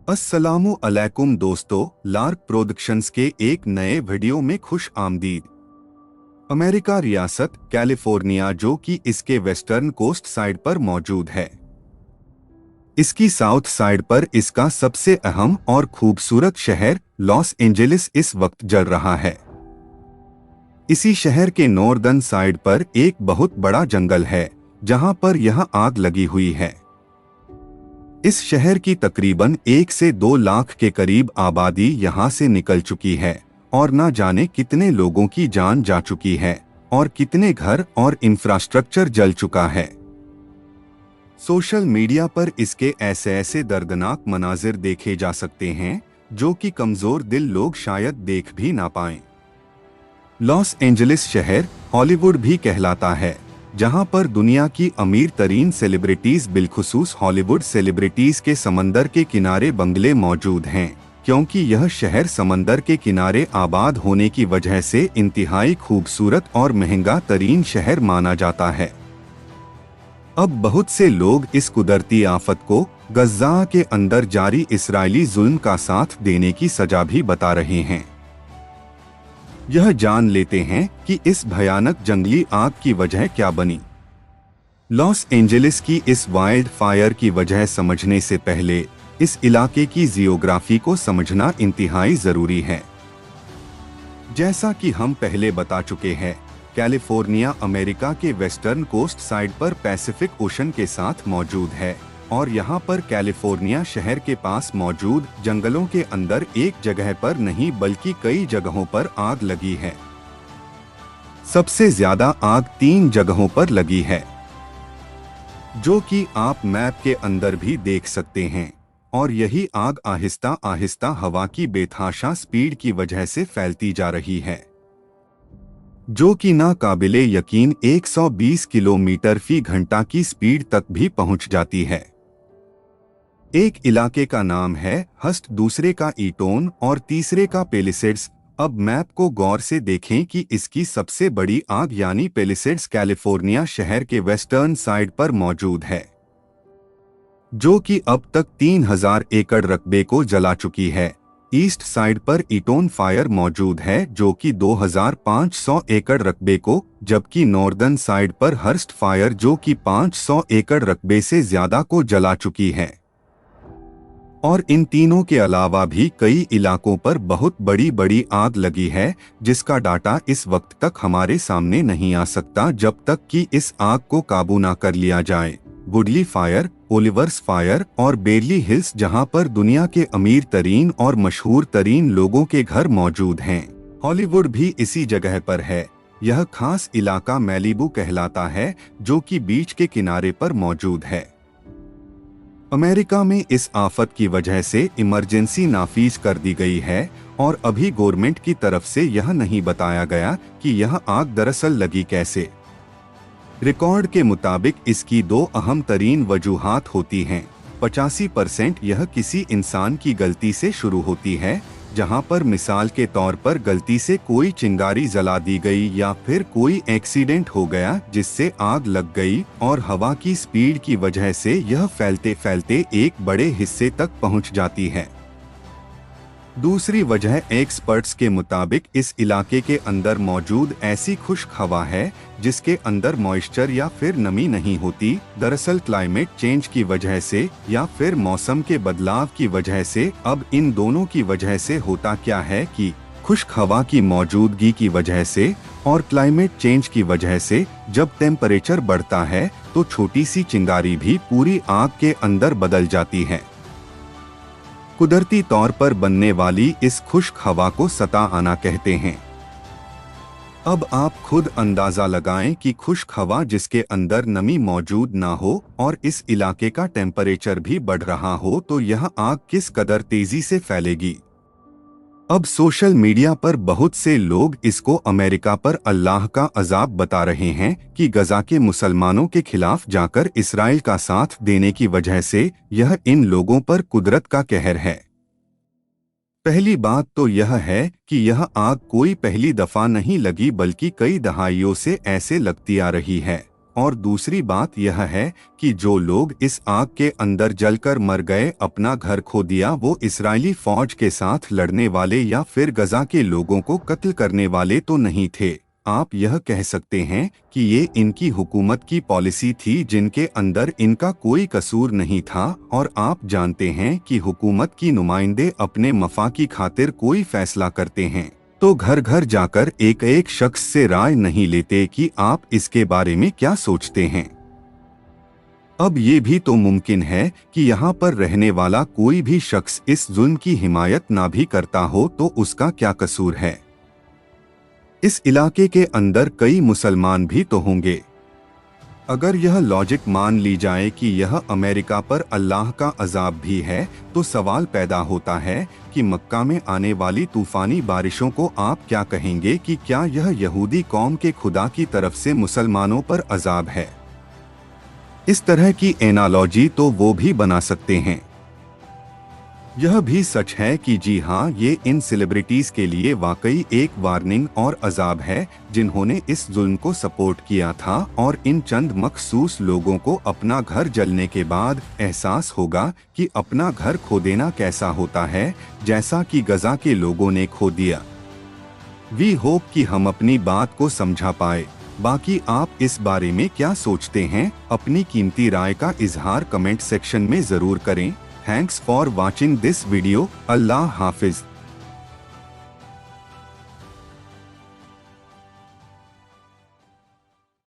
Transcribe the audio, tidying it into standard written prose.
अस्सलामु अलैकुम दोस्तों, लार्क प्रोडक्शंस के एक नए वीडियो में खुश आमदीद। अमेरिका रियासत कैलिफोर्निया, जो कि इसके वेस्टर्न कोस्ट साइड पर मौजूद है, इसकी साउथ साइड पर इसका सबसे अहम और खूबसूरत शहर लॉस एंजेलिस इस वक्त जल रहा है। इसी शहर के नॉर्दर्न साइड पर एक बहुत बड़ा जंगल है जहां पर यह आग लगी हुई है। इस शहर की तकरीबन 1 से 2 लाख के करीब आबादी यहां से निकल चुकी है और न जाने कितने लोगों की जान जा चुकी है और कितने घर और इंफ्रास्ट्रक्चर जल चुका है। सोशल मीडिया पर इसके ऐसे ऐसे दर्दनाक मनाजिर देखे जा सकते हैं जो कि कमजोर दिल लोग शायद देख भी ना पाएं। लॉस एंजेलिस शहर हॉलीवुड भी कहलाता है, जहां पर दुनिया की अमीर तरीन सेलिब्रिटीज बिलखुसूस हॉलीवुड सेलिब्रिटीज के समंदर के किनारे बंगले मौजूद हैं, क्योंकि यह शहर समंदर के किनारे आबाद होने की वजह से इंतहाई खूबसूरत और महंगा तरीन शहर माना जाता है। अब बहुत से लोग इस कुदरती आफत को गज़ा के अंदर जारी इस्राएली जुल्म का साथ देने की सजा भी बता रहे हैं। यह जान लेते हैं कि इस भयानक जंगली आग की वजह क्या बनी। लॉस एंजेलिस की इस वाइल्ड फायर की वजह समझने से पहले इस इलाके की जियोग्राफी को समझना इंतहाई जरूरी है। जैसा कि हम पहले बता चुके हैं, कैलिफोर्निया अमेरिका के वेस्टर्न कोस्ट साइड पर पैसिफिक ओशन के साथ मौजूद है और यहाँ पर कैलिफोर्निया शहर के पास मौजूद जंगलों के अंदर एक जगह पर नहीं बल्कि कई जगहों पर आग लगी है। सबसे ज्यादा आग 3 जगहों पर लगी है, जो कि आप मैप के अंदर भी देख सकते हैं, और यही आग आहिस्ता आहिस्ता हवा की बेतहाशा स्पीड की वजह से फैलती जा रही है, जो कि नाकाबिले यकीन 120 किलोमीटर फी घंटा की स्पीड तक भी पहुंच जाती है। एक इलाके का नाम है हस्ट, दूसरे का ईटोन और तीसरे का पेलिसेड्स। अब मैप को गौर से देखें कि इसकी सबसे बड़ी आग यानी पेलिसेड्स कैलिफोर्निया शहर के वेस्टर्न साइड पर मौजूद है, जो कि अब तक 3000 एकड़ रकबे को जला चुकी है। ईस्ट साइड पर ईटोन फायर मौजूद है, जो कि 2500 एकड़ रकबे को, जबकि नॉर्दर्न साइड पर हर्स्ट फायर जो कि 500 एकड़ रकबे से ज्यादा को जला चुकी है। और इन तीनों के अलावा भी कई इलाकों पर बहुत बड़ी बड़ी आग लगी है, जिसका डाटा इस वक्त तक हमारे सामने नहीं आ सकता जब तक कि इस आग को काबू ना कर लिया जाए। वुडली फायर, ओलिवर्स फायर और बेरली हिल्स, जहां पर दुनिया के अमीर तरीन और मशहूर तरीन लोगों के घर मौजूद हैं। हॉलीवुड भी इसी जगह पर है। यह खास इलाका मैलिबू कहलाता है, जो कि बीच के किनारे पर मौजूद है। अमेरिका में इस आफत की वजह से इमरजेंसी नाफिज कर दी गई है और अभी गवर्नमेंट की तरफ से यह नहीं बताया गया कि यह आग दरअसल लगी कैसे। रिकॉर्ड के मुताबिक इसकी 2 अहम तरीन वजूहात होती हैं। 85% यह किसी इंसान की गलती से शुरू होती है, जहां पर मिसाल के तौर पर गलती से कोई चिंगारी जला दी गई या फिर कोई एक्सीडेंट हो गया जिससे आग लग गई और हवा की स्पीड की वजह से यह फैलते फैलते एक बड़े हिस्से तक पहुंच जाती है। दूसरी वजह एक्सपर्ट्स के मुताबिक इस इलाके के अंदर मौजूद ऐसी खुश्क हवा है जिसके अंदर मॉइस्चर या फिर नमी नहीं होती। दरअसल क्लाइमेट चेंज की वजह से या फिर मौसम के बदलाव की वजह से, अब इन दोनों की वजह से होता क्या है कि खुश्क हवा की मौजूदगी की वजह से और क्लाइमेट चेंज की वजह से जब टेम्परेचर बढ़ता है तो छोटी सी चिंगारी भी पूरी आग के अंदर बदल जाती है। कुदरती तौर पर बनने वाली इस खुश्क हवा को सता आना कहते हैं। अब आप खुद अंदाजा लगाएं कि खुश्क हवा जिसके अंदर नमी मौजूद ना हो और इस इलाके का टेम्परेचर भी बढ़ रहा हो तो यह आग किस कदर तेजी से फैलेगी। अब सोशल मीडिया पर बहुत से लोग इसको अमेरिका पर अल्लाह का अजाब बता रहे हैं कि गजा के मुसलमानों के खिलाफ जाकर इसराइल का साथ देने की वजह से यह इन लोगों पर कुदरत का कहर है। पहली बात तो यह है कि यह आग कोई पहली दफा नहीं लगी बल्कि कई दहाइयों से ऐसे लगती आ रही है और दूसरी बात यह है कि जो लोग इस आग के अंदर जलकर मर गए, अपना घर खो दिया, वो इस्राएली फौज के साथ लड़ने वाले या फिर गजा के लोगों को कत्ल करने वाले तो नहीं थे। आप यह कह सकते हैं कि ये इनकी हुकूमत की पॉलिसी थी जिनके अंदर इनका कोई कसूर नहीं था। और आप जानते हैं कि हुकूमत की नुमाइंदे अपने मफा की खातिर कोई फैसला करते हैं तो घर घर जाकर एक एक शख्स से राय नहीं लेते कि आप इसके बारे में क्या सोचते हैं। अब ये भी तो मुमकिन है कि यहाँ पर रहने वाला कोई भी शख्स इस जुल्म की हिमायत ना भी करता हो, तो उसका क्या कसूर है। इस इलाके के अंदर कई मुसलमान भी तो होंगे। अगर यह लॉजिक मान ली जाए कि यह अमेरिका पर अल्लाह का अजाब भी है, तो सवाल पैदा होता है कि मक्का में आने वाली तूफानी बारिशों को आप क्या कहेंगे कि क्या यह यहूदी कौम के खुदा की तरफ से मुसलमानों पर अजाब है। इस तरह की एनालॉजी तो वो भी बना सकते हैं। यह भी सच है कि जी हाँ, ये इन सेलिब्रिटीज के लिए वाकई एक वार्निंग और अजाब है जिन्होंने इस जुल्म को सपोर्ट किया था, और इन चंद मखसूस लोगों को अपना घर जलने के बाद एहसास होगा कि अपना घर खो देना कैसा होता है, जैसा कि गजा के लोगों ने खो दिया। वी होप कि हम अपनी बात को समझा पाए। बाकी आप इस बारे में क्या सोचते हैं, अपनी कीमती राय का इजहार कमेंट सेक्शन में जरूर करें। Thanks for watching this video. Allah Hafiz.